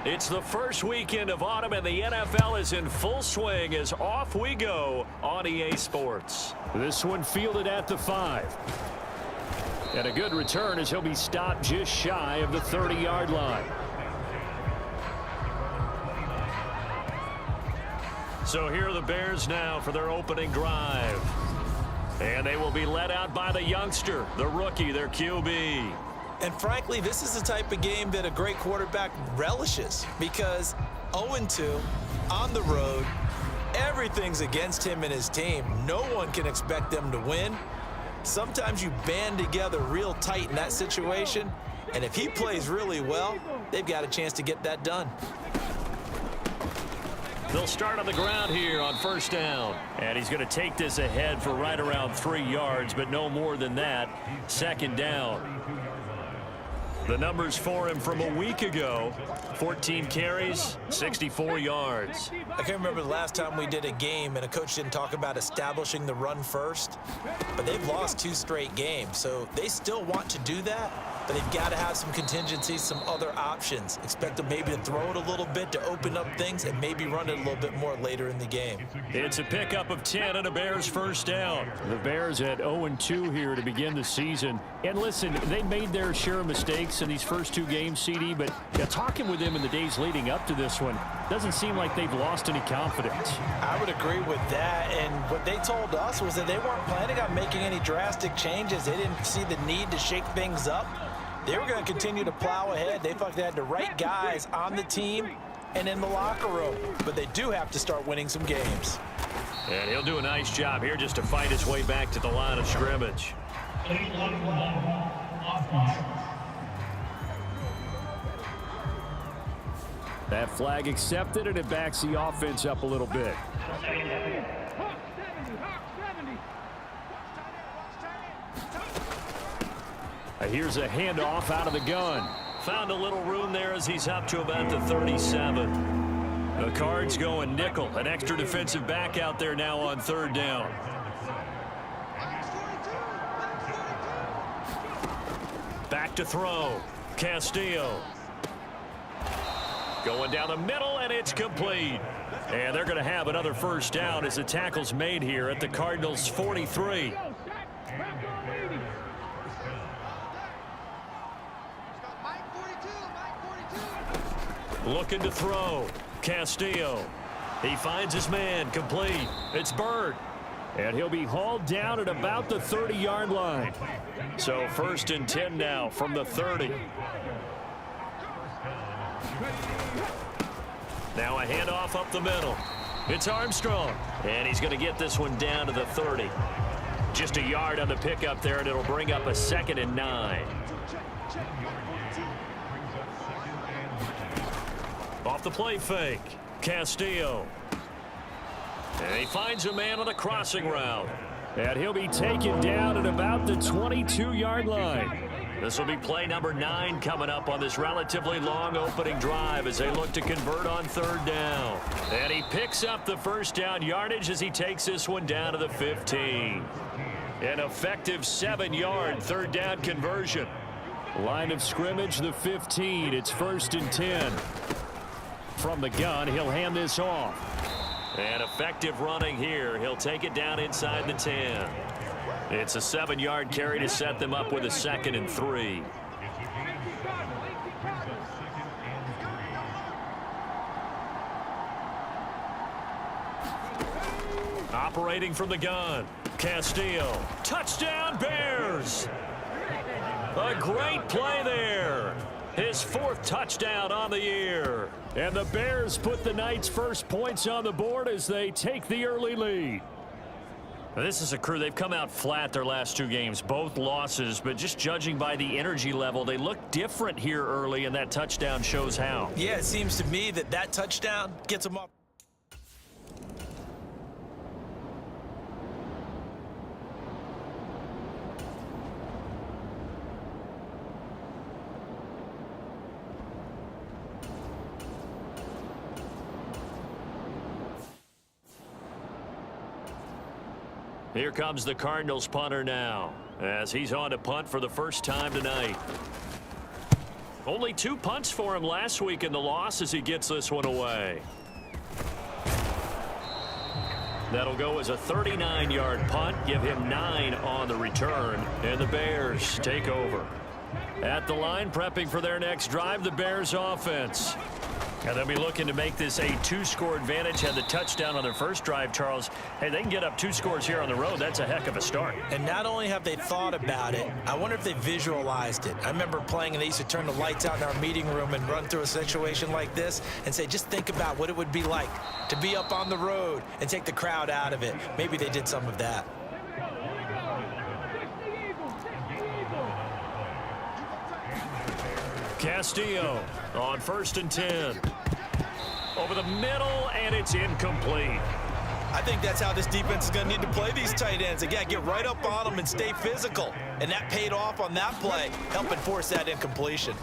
It's the first weekend of autumn, and the NFL is in full swing as off we go on EA Sports. This one fielded at the 5. And a good return as he'll be stopped just shy of the 30-yard line. So here are the Bears now for their opening drive. And they will be led out by the youngster, the rookie, their QB. And frankly, this is the type of game that a great quarterback relishes because 0-2 on the road, everything's against him and his team. No one can expect them to win. Sometimes you band together real tight in that situation, and if he plays really well, they've got a chance to get that done. They'll start on the ground here on first down. And he's going to take this ahead for right around 3 yards, but no more than that. Second down. The numbers for him from a week ago, 14 carries, 64 yards. I can't remember the last time we did a game and a coach didn't talk about establishing the run first, but they've lost 2 straight games, so they still want to do that, but they've got to have some contingencies, some other options. Expect them maybe to throw it a little bit to open up things and maybe run it a little bit more later in the game. It's a pickup of 10 and a Bears first down. The Bears at 0-2 here to begin the season. And listen, they made their share of mistakes in these first 2 games, CD, but talking with them in the days leading up to this one, doesn't seem like they've lost any confidence. I would agree with that, and what they told us was that they weren't planning on making any drastic changes. They didn't see the need to shake things up. They were going to continue to plow ahead. They felt they had the right guys on the team and in the locker room, but they do have to start winning some games. And he'll do a nice job here just to fight his way back to the line of scrimmage. That flag accepted, and it backs the offense up a little bit. Here's a handoff out of the gun. Found a little room there as he's up to about the 37. The Cards going nickel. An extra defensive back out there now on third down. Back to throw. Castillo. Going down the middle, and it's complete. And they're going to have another first down as the tackle's made here at the Cardinals' 43. Looking to throw. Castillo. He finds his man. Complete. It's Bird. And he'll be hauled down at about the 30-yard line. So first and 10 now from the 30. Now a handoff up the middle. It's Armstrong. And he's going to get this one down to the 30. Just a yard on the pickup there, and it'll bring up a 2nd and 9. Off the play fake. Castillo. And he finds a man on the crossing route. And he'll be taken down at about the 22-yard line. This will be play number 9 coming up on this relatively long opening drive as they look to convert on third down. And he picks up the first down yardage as he takes this one down to the 15. An effective 7-yard third down conversion. Line of scrimmage, the 15. It's first and 10. From the gun, he'll hand this off. And effective running here. He'll take it down inside the 10. It's a 7-yard carry to set them up with a 2nd and 3. Operating from the gun. Castillo. Touchdown Bears! A great play there. His 4th touchdown on the year. And the Bears put the Knights' first points on the board as they take the early lead. This is a crew. They've come out flat their last 2 games, both losses, but just judging by the energy level, they look different here early, and that touchdown shows how. Yeah, it seems to me that touchdown gets them up. Here comes the Cardinals punter now as he's on to punt for the first time tonight. Only 2 punts for him last week in the loss as he gets this one away. That'll go as a 39-yard punt, give him 9 on the return, and the Bears take over. At the line, prepping for their next drive, the Bears offense. And they'll be looking to make this a 2-score advantage. Had the touchdown on their first drive, Charles. Hey, they can get up 2 scores here on the road. That's a heck of a start. And not only have they thought about it, I wonder if they visualized it. I remember playing, and they used to turn the lights out in our meeting room and run through a situation like this and say, just think about what it would be like to be up on the road and take the crowd out of it. Maybe they did some of that. Castillo on 1st and 10. Over the middle, and it's incomplete. I think that's how this defense is going to need to play these tight ends. Again, get right up on them and stay physical. And that paid off on that play, helping force that incompletion.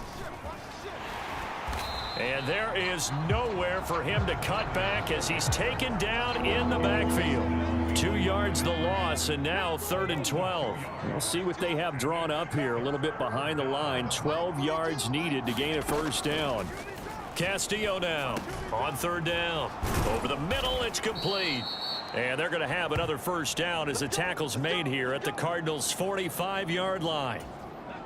And there is nowhere for him to cut back as he's taken down in the backfield. 2 yards the loss, and now 3rd and 12. We'll see what they have drawn up here. A little bit behind the line. 12 yards needed to gain a first down. Castillo now on 3rd down. Over the middle, it's complete. And they're going to have another first down as the tackle's made here at the Cardinals' 45-yard line.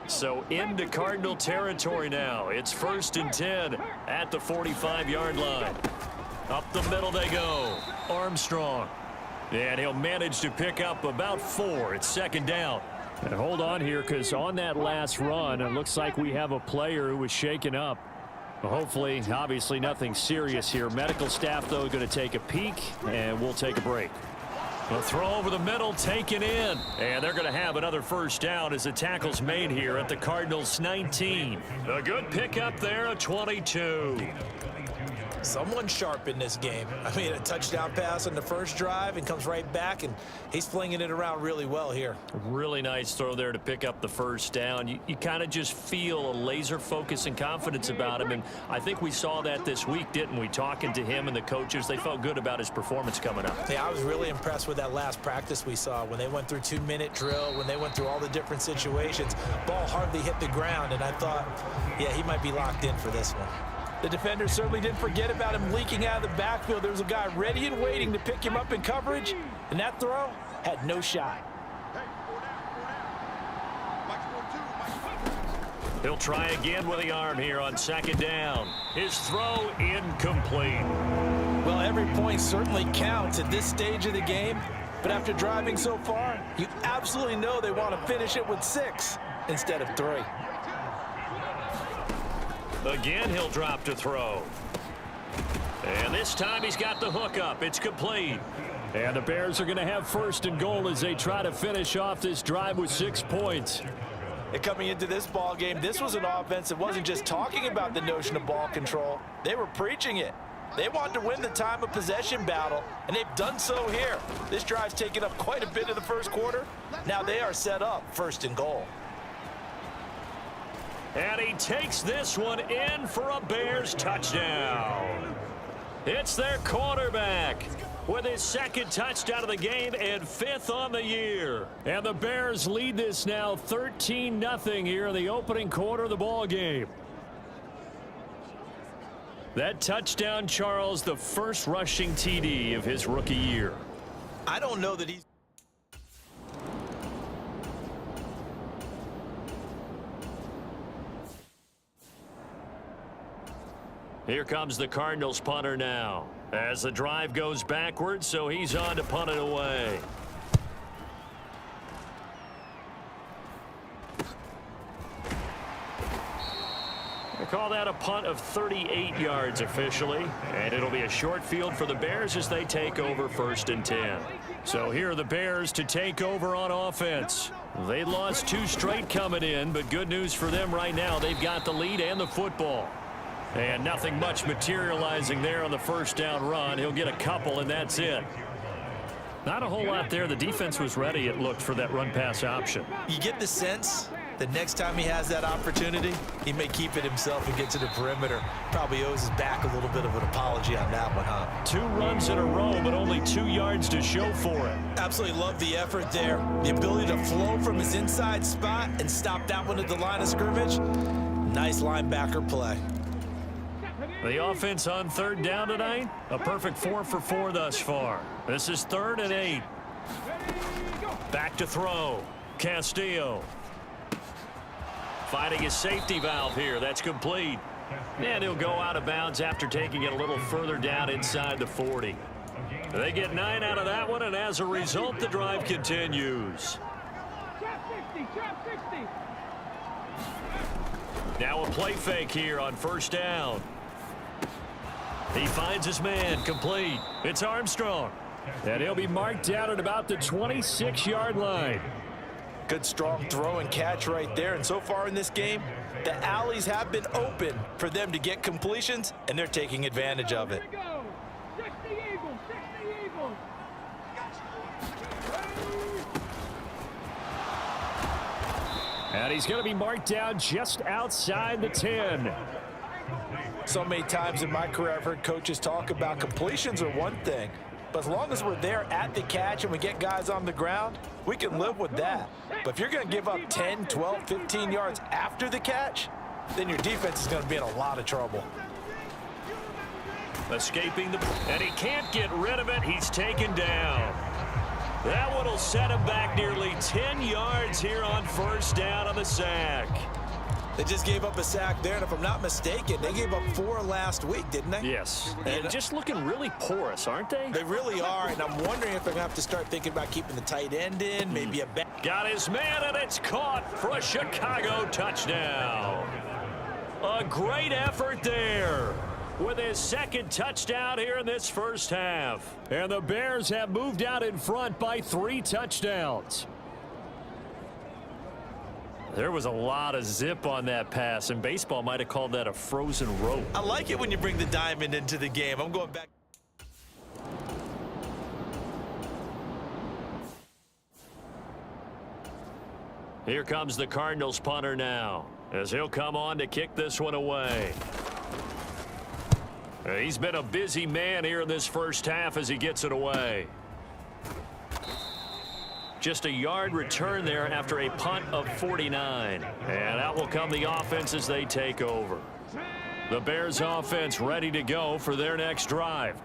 So into Cardinal territory now. It's 1st and 10 at the 45-yard line. Up the middle they go. Armstrong. And he'll manage to pick up about 4. It's 2nd down. And hold on here, because on that last run, it looks like we have a player who was shaken up. Hopefully, obviously nothing serious here. Medical staff, though, going to take a peek, and we'll take a break. A throw over the middle, taken in. And they're going to have another first down as the tackle's made here at the Cardinals' 19. A good pickup there, a 22. Someone sharp in this game. I mean, a touchdown pass on the first drive and comes right back, and he's flinging it around really well here. Really nice throw there to pick up the first down. You kind of just feel a laser focus and confidence about him, and I think we saw that this week, didn't we? Talking to him and the coaches, they felt good about his performance coming up. Yeah, I was really impressed with that last practice we saw when they went through 2-minute drill, when they went through all the different situations. Ball hardly hit the ground, and I thought, yeah, he might be locked in for this one. The defenders certainly didn't forget about him leaking out of the backfield. There was a guy ready and waiting to pick him up in coverage, and that throw had no shot. He'll try again with the arm here on 2nd down. His throw incomplete. Well, every point certainly counts at this stage of the game, but after driving so far, you absolutely know they want to finish it with 6 instead of 3. Again, he'll drop to throw. And this time he's got the hook up. It's complete. And the Bears are going to have 1st and goal as they try to finish off this drive with 6 points. And coming into this ball game, this was an offense that wasn't just talking about the notion of ball control. They were preaching it. They wanted to win the time of possession battle, and they've done so here. This drive's taken up quite a bit of the first quarter. Now they are set up 1st and goal. And he takes this one in for a Bears touchdown. It's their quarterback with his 2nd touchdown of the game and 5th on the year. And the Bears lead this now 13-0 here in the opening quarter of the ball game. That touchdown, Charles, the first rushing TD of his rookie year. I don't know that he's... Here comes the Cardinals punter now as the drive goes backwards, so he's on to punt it away. They call that a punt of 38 yards officially, and it'll be a short field for the Bears as they take over 1st and 10. So here are the Bears to take over on offense. They lost 2 straight coming in, but good news for them right now. They've got the lead and the football. And nothing much materializing there on the first down run. He'll get a couple, and that's it. Not a whole lot there. The defense was ready, it looked, for that run-pass option. You get the sense that next time he has that opportunity, he may keep it himself and get to the perimeter. Probably owes his back a little bit of an apology on that one, huh? 2 runs in a row, but only 2 yards to show for it. Absolutely love the effort there. The ability to flow from his inside spot and stop that one at the line of scrimmage. Nice linebacker play. The offense on third down tonight, a perfect 4 for 4 thus far. This is 3rd and 8. Back to throw. Castillo. Finding his safety valve here. That's complete. And he'll go out of bounds after taking it a little further down inside the 40. They get 9 out of that one, and as a result, the drive continues. Now a play fake here on first down. He finds his man, complete. It's Armstrong. And he'll be marked down at about the 26-yard line. Good strong throw and catch right there. And so far in this game, the alleys have been open for them to get completions, and they're taking advantage of it. And he's going to be marked down just outside the 10. So many times in my career, I've heard coaches talk about completions are one thing, but as long as we're there at the catch and we get guys on the ground, we can live with that. But if you're going to give up 10, 12, 15 yards after the catch, then your defense is going to be in a lot of trouble. Escaping and he can't get rid of it. He's taken down. That one will set him back nearly 10 yards here on first down on the sack. They just gave up a sack there, and if I'm not mistaken, they gave up 4 last week, didn't they? Yes, and just looking really porous, aren't they? They really are, and I'm wondering if they're going to have to start thinking about keeping the tight end in, maybe a back. Got his man, and it's caught for a Chicago touchdown. A great effort there with his second touchdown here in this first half. And the Bears have moved out in front by 3 touchdowns. There was a lot of zip on that pass, and baseball might have called that a frozen rope. I like it when you bring the diamond into the game. I'm going back. Here comes the Cardinals punter now, as he'll come on to kick this one away. He's been a busy man here in this first half as he gets it away. Just a yard return there after a punt of 49. And out will come the offense as they take over. The Bears offense ready to go for their next drive.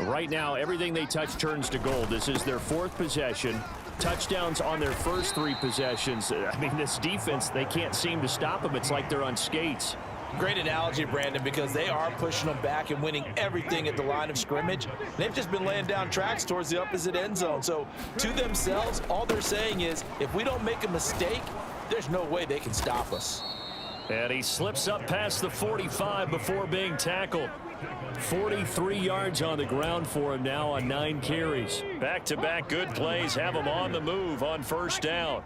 Right now, everything they touch turns to gold. This is their 4th possession. Touchdowns on their first 3 possessions. I mean, this defense, they can't seem to stop them. It's like they're on skates. Great analogy, Brandon, because they are pushing them back and winning everything at the line of scrimmage. They've just been laying down tracks towards the opposite end zone. So to themselves, all they're saying is, if we don't make a mistake, there's no way they can stop us. And he slips up past the 45 before being tackled. 43 yards on the ground for him now on 9 carries. Back-to-back good plays have him on the move on first down.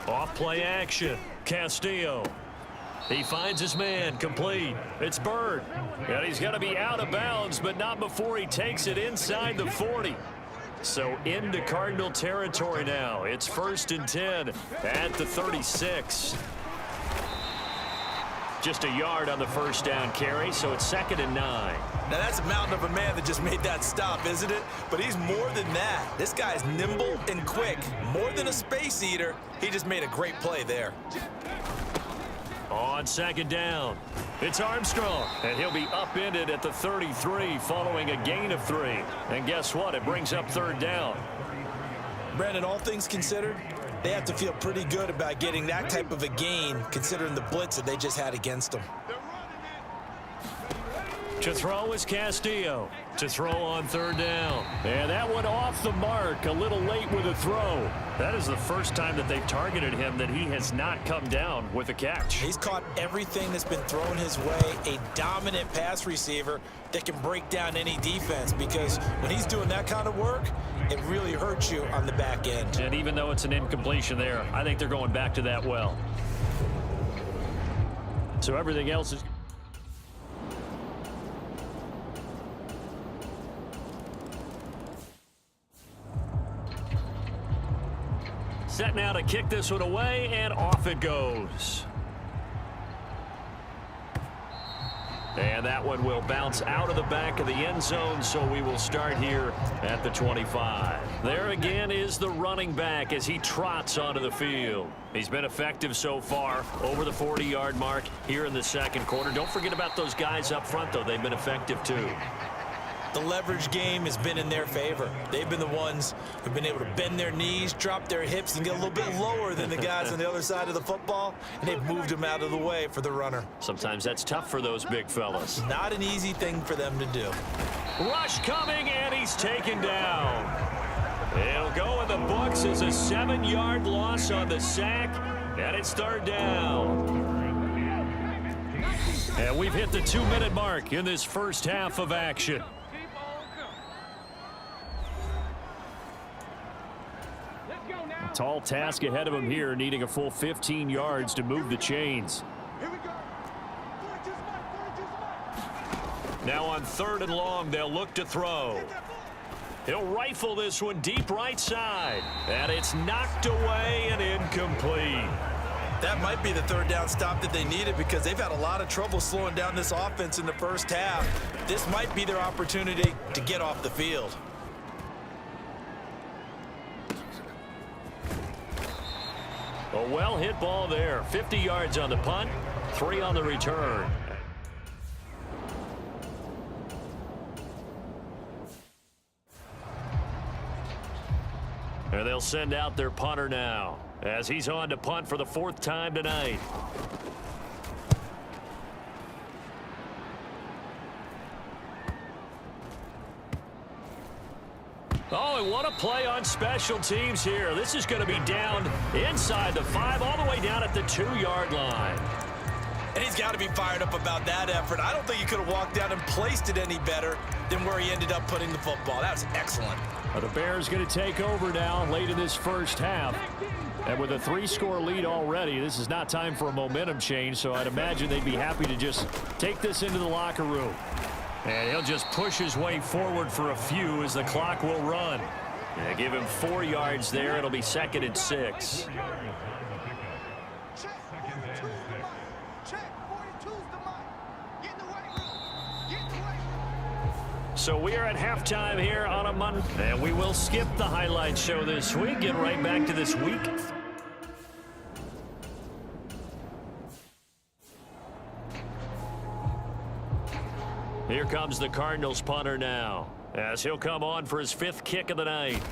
Off play action. Castillo. He finds his man, complete. It's Bird. And he's going to be out of bounds, but not before he takes it inside the 40. So into Cardinal territory now. It's 1st and 10 at the 36. Just a yard on the first down carry, so it's 2nd and 9. Now that's a mountain of a man that just made that stop, isn't it? But he's more than that. This guy's nimble and quick. More than a space eater. He just made a great play there. On 2nd down, it's Armstrong, and he'll be upended at the 33 following a gain of 3. And guess what? It brings up 3rd down. Brandon, all things considered, they have to feel pretty good about getting that type of a gain considering the blitz that they just had against them. To throw is Castillo. To throw on 3rd down. And that one off the mark, a little late with a throw. That is the first time that they've targeted him that he has not come down with a catch. He's caught everything that's been thrown his way, a dominant pass receiver that can break down any defense, because when he's doing that kind of work, it really hurts you on the back end. And even though it's an incompletion there, I think they're going back to that well. So everything else is... Set now to kick this one away, and off it goes. And that one will bounce out of the back of the end zone, so we will start here at the 25. There again is the running back as he trots onto the field. He's been effective so far, over the 40-yard mark here in the second quarter. Don't forget about those guys up front, though. They've been effective, too. The leverage game has been in their favor. They've been the ones who've been able to bend their knees, drop their hips, and get a little bit lower than the guys on the other side of the football, and they've moved them out of the way for the runner. Sometimes that's tough for those big fellas. Not an easy thing for them to do. Rush coming, and he's taken down. It'll go in the books as a 7-yard loss on the sack, and it's third down. And we've hit the 2-minute mark in this first half of action. Tall task ahead of him here, needing a full 15 yards to move the chains. Now on 3rd and long, they'll look to throw. He'll rifle this one deep right side. And it's knocked away and incomplete. That might be the third down stop that they needed because they've had a lot of trouble slowing down this offense in the first half. This might be their opportunity to get off the field. A well-hit ball there. 50 yards on the punt, 3 on the return. And they'll send out their punter now as he's on to punt for the 4th time tonight. Oh, and what a play on special teams here. This is going to be down inside the 5, all the way down at the 2-yard line. And he's got to be fired up about that effort. I don't think he could have walked down and placed it any better than where he ended up putting the football. That was excellent. Well, the Bears going to take over now late in this first half. And with a 3-score lead already, this is not time for a momentum change, so I'd imagine they'd be happy to just take this into the locker room. And he'll just push his way forward for a few as the clock will run. Yeah, give him 4 yards there. It'll be 2nd and 6. So we are at halftime here on a Monday. And we will skip the highlight show this week. Get right back to this week. Here comes the Cardinals punter now, as he'll come on for his 5th kick of the night.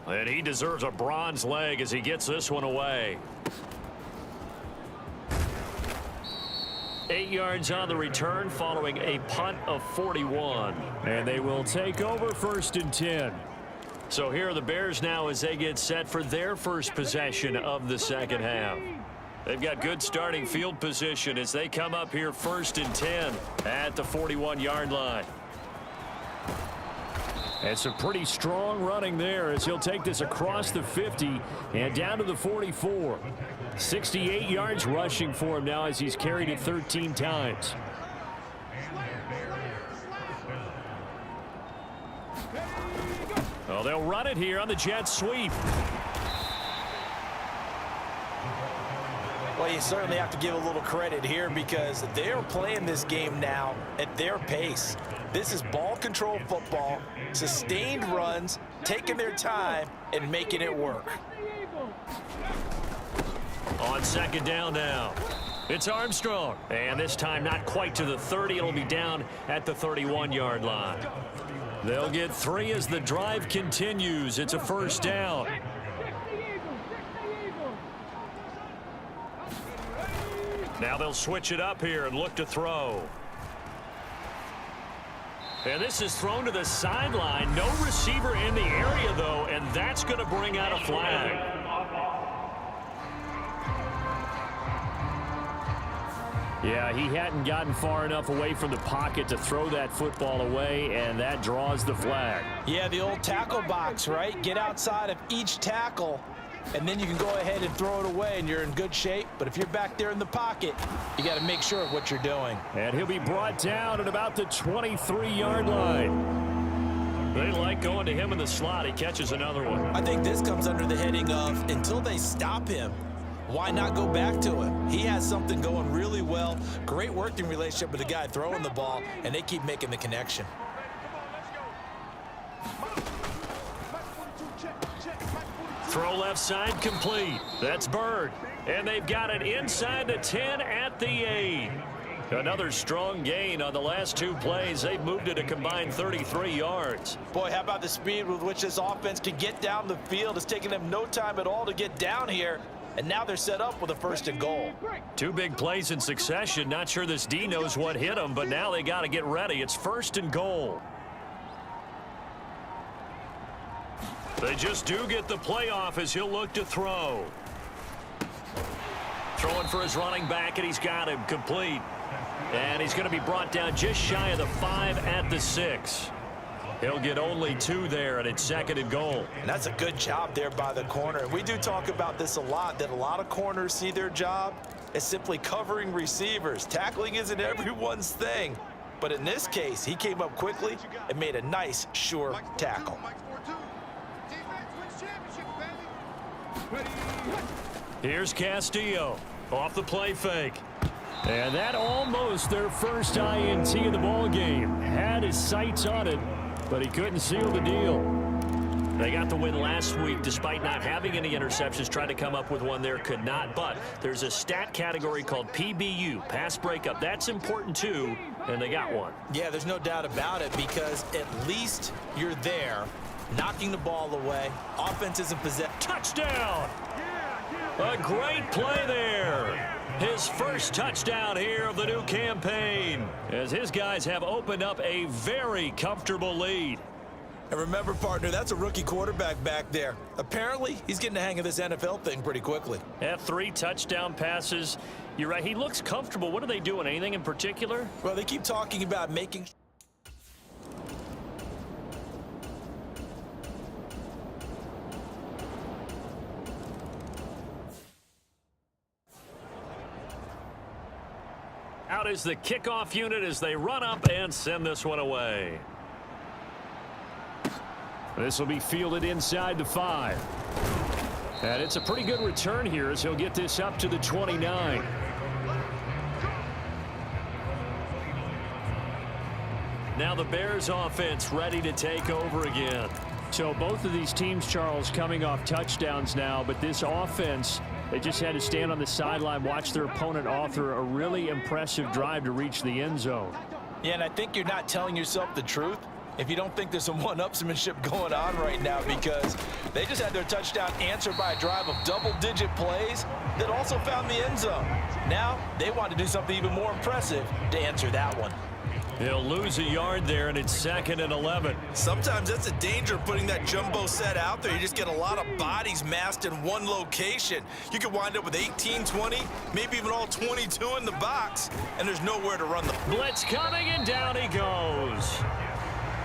And he deserves a bronze leg as he gets this one away. 8 yards on the return following a punt of 41. And they will take over 1st and 10. So here are the Bears now as they get set for their first possession of the second half. They've got good starting field position as they come up here 1st and 10 at the 41-yard line. And some pretty strong running there as he'll take this across the 50 and down to the 44. 68 yards rushing for him now as he's carried it 13 times. Well, they'll run it here on the jet sweep. Well, you certainly have to give a little credit here because they're playing this game now at their pace. This is ball control football, sustained runs, taking their time and making it work. On 2nd down now, it's Armstrong. And this time not quite to the 30. It'll be down at the 31-yard line. They'll get 3 as the drive continues. It's a 1st down. Now they'll switch it up here and look to throw. And this is thrown to the sideline. No receiver in the area, though, and that's going to bring out a flag. Yeah, he hadn't gotten far enough away from the pocket to throw that football away, and that draws the flag. Yeah, the old tackle box, right? Get outside of each tackle, and then you can go ahead and throw it away, and you're in good shape. But if you're back there in the pocket, you got to make sure of what you're doing. And he'll be brought down at about the 23-yard line. They like going to him in the slot. He catches another one. I think this comes under the heading of until they stop him, why not go back to it? He has something going really well. Great working relationship with the guy throwing the ball, and they keep making the connection. Throw left side complete. That's Bird. And they've got it inside the 10 at the 8. Another strong gain on the last two plays. They've moved it a combined 33 yards. Boy, how about the speed with which this offense can get down the field? It's taking them no time at all to get down here. And now they're set up with a 1st and goal. Two big plays in succession. Not sure this D knows what hit them, but now they got to get ready. It's 1st and goal. They just do get the play off as he'll look to throw. Throwing for his running back, and he's got him complete. And he's going to be brought down just shy of the 5 at the 6. He'll get only 2 there, and it's 2nd and goal. And that's a good job there by the corner. We do talk about this a lot, that a lot of corners see their job as simply covering receivers. Tackling isn't everyone's thing. But in this case, he came up quickly and made a nice, sure tackle. Here's Castillo off the play fake. And that almost their first INT of the ball game. Had his sights on it, but he couldn't seal the deal. They got the win last week despite not having any interceptions. Tried to come up with one there, could not. But there's a stat category called PBU, pass breakup. That's important too, and they got one. Yeah, there's no doubt about it, because at least you're there, knocking the ball away. Offense isn't possessed. Touchdown! A great play there. His first touchdown here of the new campaign, as his guys have opened up a very comfortable lead. And remember, partner, that's a rookie quarterback back there. Apparently, he's getting the hang of this NFL thing pretty quickly. At 3 touchdown passes. You're right, he looks comfortable. What are they doing? Anything in particular? Well, they keep talking about making... Out is the kickoff unit as they run up and send this one away. This will be fielded inside the 5. And it's a pretty good return here as he'll get this up to the 29. Now the Bears offense ready to take over again. So both of these teams, Charles, coming off touchdowns now, but this offense, they just had to stand on the sideline, watch their opponent author a really impressive drive to reach the end zone. Yeah, and I think you're not telling yourself the truth if you don't think there's some one-upsmanship going on right now, because they just had their touchdown answered by a drive of double-digit plays that also found the end zone. Now they want to do something even more impressive to answer that one. He'll lose a yard there, and it's 2nd and 11. Sometimes that's a danger of putting that jumbo set out there. You just get a lot of bodies massed in one location. You could wind up with 18, 20, maybe even all 22 in the box, and there's nowhere to run the Blitz coming, and down he goes.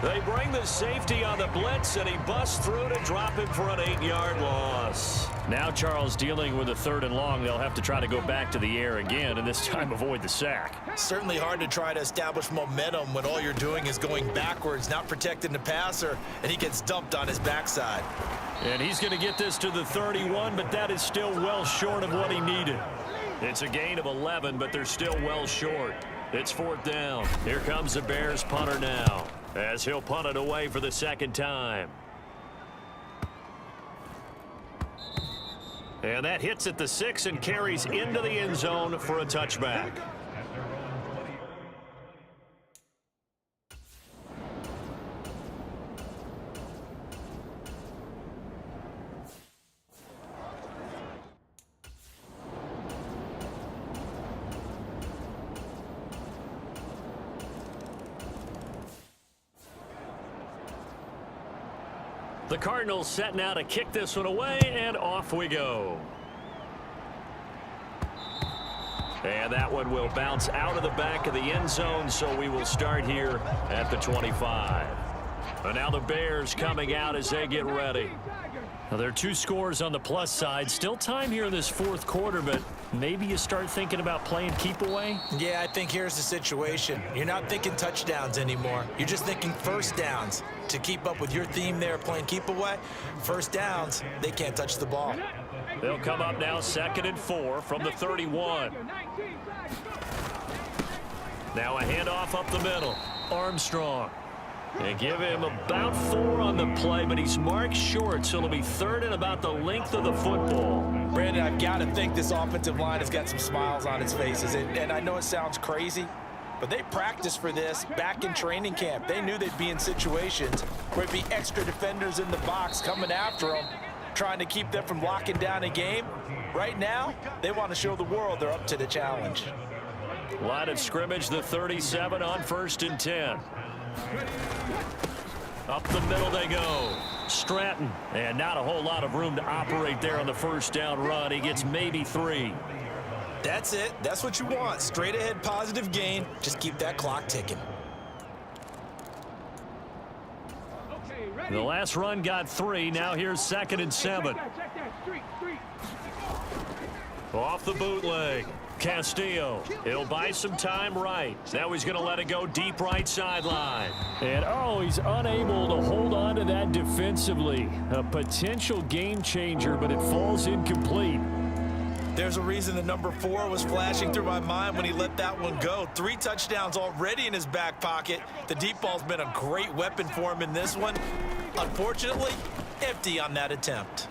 They bring the safety on the blitz, and he busts through to drop him for an 8-yard loss. Now Charles dealing with a 3rd and long. They'll have to try to go back to the air again, and this time avoid the sack. Certainly hard to try to establish momentum when all you're doing is going backwards, not protecting the passer, and he gets dumped on his backside. And he's going to get this to the 31, but that is still well short of what he needed. It's a gain of 11, but they're still well short. It's 4th down. Here comes the Bears punter now, as he'll punt it away for the 2nd time. And that hits at the 6 and carries into the end zone for a touchback. The Cardinals set now to kick this one away, and off we go. And that one will bounce out of the back of the end zone, so we will start here at the 25. And now the Bears coming out as they get ready. Now there are 2 scores on the plus side. Still time here in this 4th quarter, but maybe you start thinking about playing keep away? Yeah, I think here's the situation. You're not thinking touchdowns anymore. You're just thinking first downs. To keep up with your theme there, playing keep away, first downs, they can't touch the ball. They'll come up now 2nd and 4 from the 31. Now a handoff up the middle. Armstrong. They give him about 4 on the play, but he's marked short, so it'll be 3rd and about the length of the football. Brandon, I've got to think this offensive line has got some smiles on its faces. And I know it sounds crazy, but they practiced for this back in training camp. They knew they'd be in situations where it'd be extra defenders in the box coming after them, trying to keep them from locking down a game. Right now, they want to show the world they're up to the challenge. Line of scrimmage, the 37 on 1st and 10. Up the middle they go. Stratton, and not a whole lot of room to operate there on the 1st down run. He gets maybe 3. That's it. That's what you want. Straight ahead positive gain. Just keep that clock ticking. The last run got 3. Now here's 2nd and 7. Off the bootleg. Castillo. It'll buy some time right. Now he's going to let it go deep right sideline. And, oh, he's unable to hold on to that defensively. A potential game changer, but it falls incomplete. There's a reason the number 4 was flashing through my mind when he let that one go. 3 touchdowns already in his back pocket. The deep ball's been a great weapon for him in this one. Unfortunately, empty on that attempt.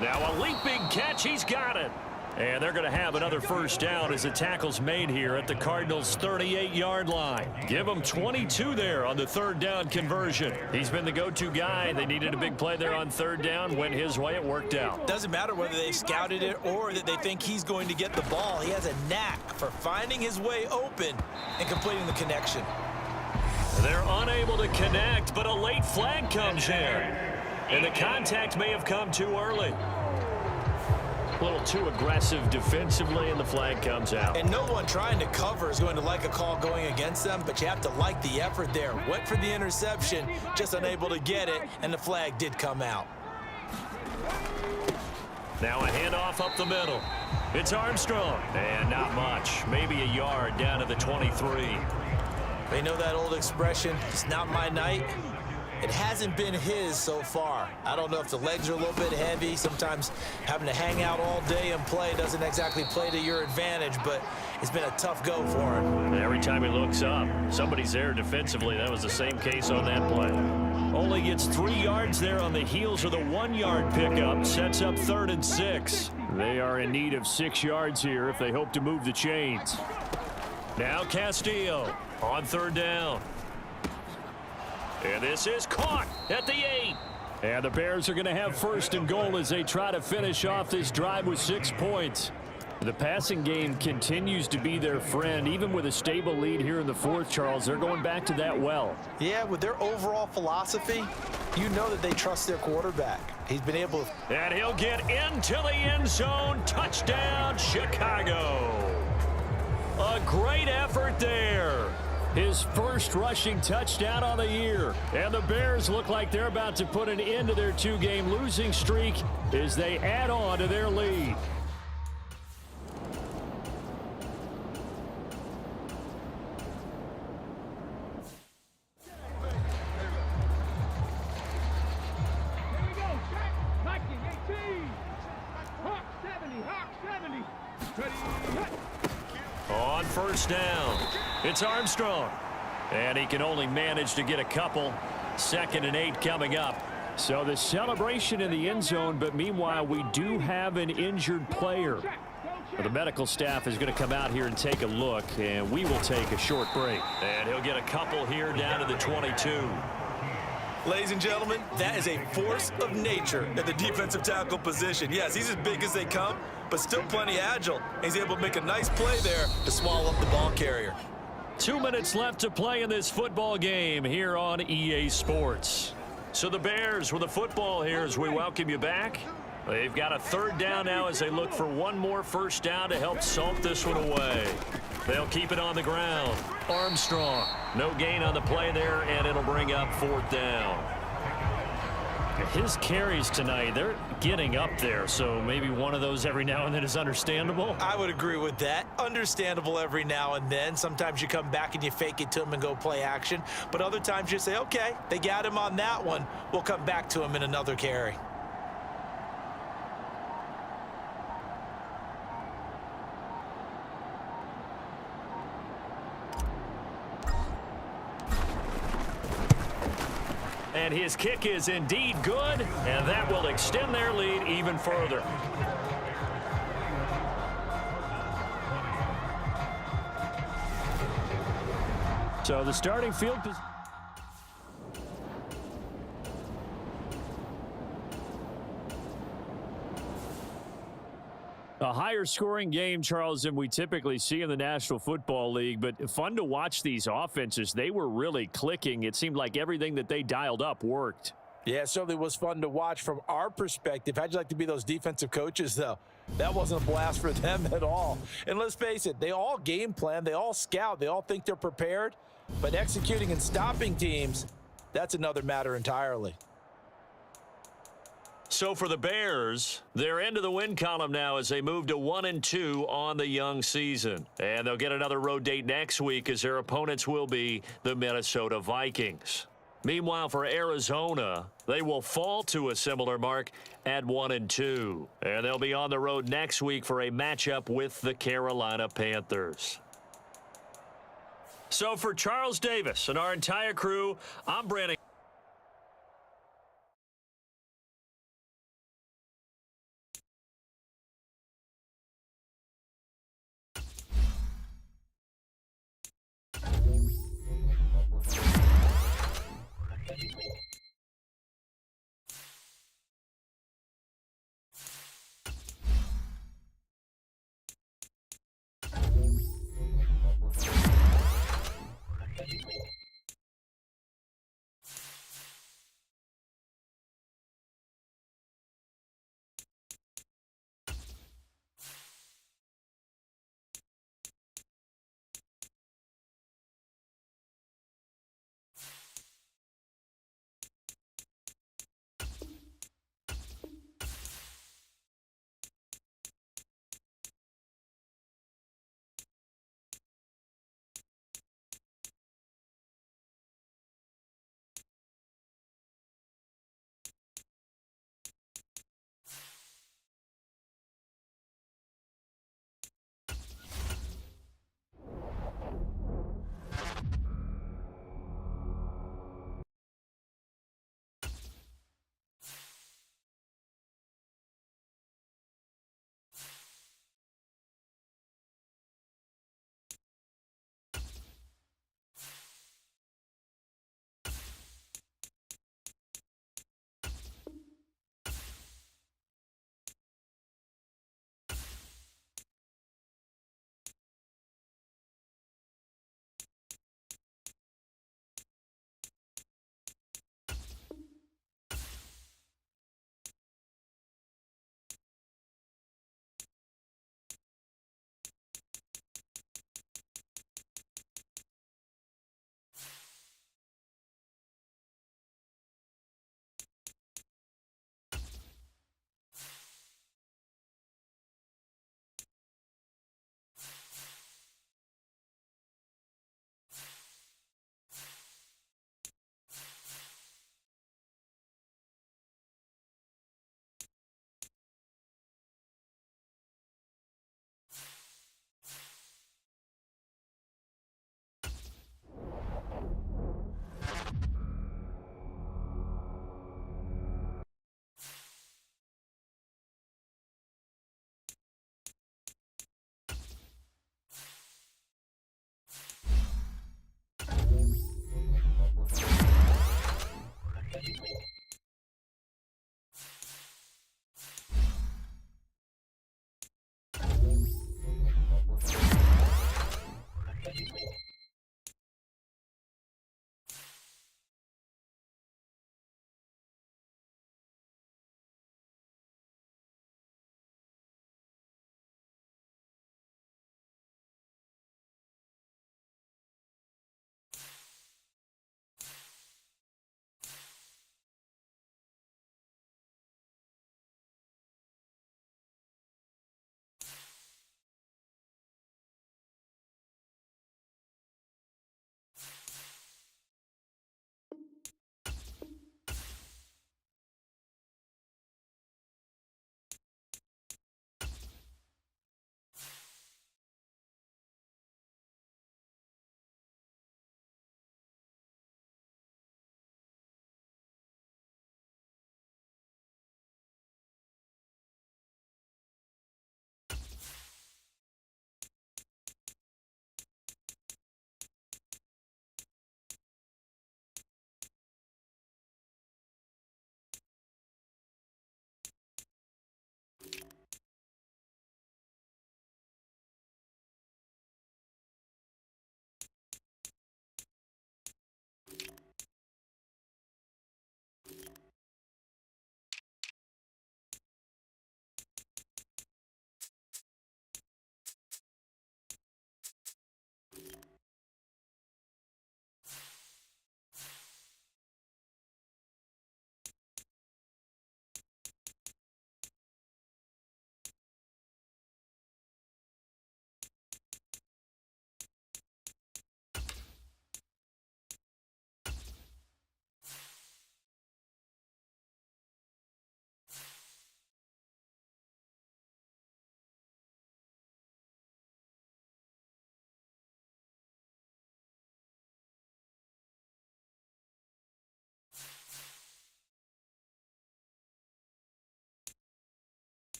Now a leaping catch. He's got it. And they're going to have another 1st down as the tackle's made here at the Cardinals' 38-yard line. Give him 22 there on the 3rd down conversion. He's been the go-to guy. They needed a big play there on 3rd down. Went his way. It worked out. Doesn't matter whether they scouted it or that they think he's going to get the ball. He has a knack for finding his way open and completing the connection. They're unable to connect, but a late flag comes in. And the contact may have come too early. A little too aggressive defensively, and the flag comes out. And no one trying to cover is going to like a call going against them, but you have to like the effort there. Went for the interception, just unable to get it, and the flag did come out. Now a handoff up the middle. It's Armstrong, and not much. Maybe a yard down to the 23. They know that old expression, it's not my night. It hasn't been his so far. I don't know if the legs are a little bit heavy. Sometimes having to hang out all day and play doesn't exactly play to your advantage, but it's been a tough go for him. And every time he looks up, somebody's there defensively. That was the same case on that play. Only gets 3 yards there on the heels of the 1-yard pickup. Sets up 3rd and 6. They are in need of 6 yards here if they hope to move the chains. Now Castillo on 3rd down. And this is caught at the 8. And the Bears are going to have 1st and goal as they try to finish off this drive with 6 points. The passing game continues to be their friend. Even with a stable lead here in the 4th, Charles, they're going back to that well. Yeah, with their overall philosophy, you know that they trust their quarterback. He's been able to... And he'll get into the end zone. Touchdown, Chicago. A great effort there. His 1st rushing touchdown on the year. And the Bears look like they're about to put an end to their 2-game losing streak as they add on to their lead. On 1st down, it's Armstrong. And he can only manage to get a couple. 2nd and 8 coming up. So the celebration in the end zone, but meanwhile, we do have an injured player. The medical staff is going to come out here and take a look, and we will take a short break. And he'll get a couple here down to the 22. Ladies and gentlemen, that is a force of nature at the defensive tackle position. Yes, he's as big as they come, but still plenty agile. He's able to make a nice play there to swallow up the ball carrier. 2 minutes left to play in this football game here on EA Sports. So the Bears with the football here as we welcome you back. They've got a 3rd down now as they look for one more 1st down to help salt this one away. They'll keep it on the ground. Armstrong, no gain on the play there, and it'll bring up 4th down. His carries tonight, they're getting up there, so maybe one of those every now and then is understandable. I would agree with that. Understandable every now and then. Sometimes you come back and you fake it to him and go play action. But other times you say, okay, they got him on that one. We'll come back to him in another carry. And his kick is indeed good, and that will extend their lead even further. So the starting field position. A higher scoring game, Charles, than we typically see in the National Football League, but fun to watch these offenses. They were really clicking. It seemed like everything that they dialed up worked. Yeah, it certainly was fun to watch from our perspective. How'd you like to be those defensive coaches, though? That wasn't a blast for them at all. And let's face it, they all game plan, they all scout, they all think they're prepared, but executing and stopping teams, that's another matter entirely. So for the Bears, they're into the win column now as they move to 1-2 on the young season. And they'll get another road date next week as their opponents will be the Minnesota Vikings. Meanwhile, for Arizona, they will fall to a similar mark at 1-2. And they'll be on the road next week for a matchup with the Carolina Panthers. So for Charles Davis and our entire crew, I'm Brandon.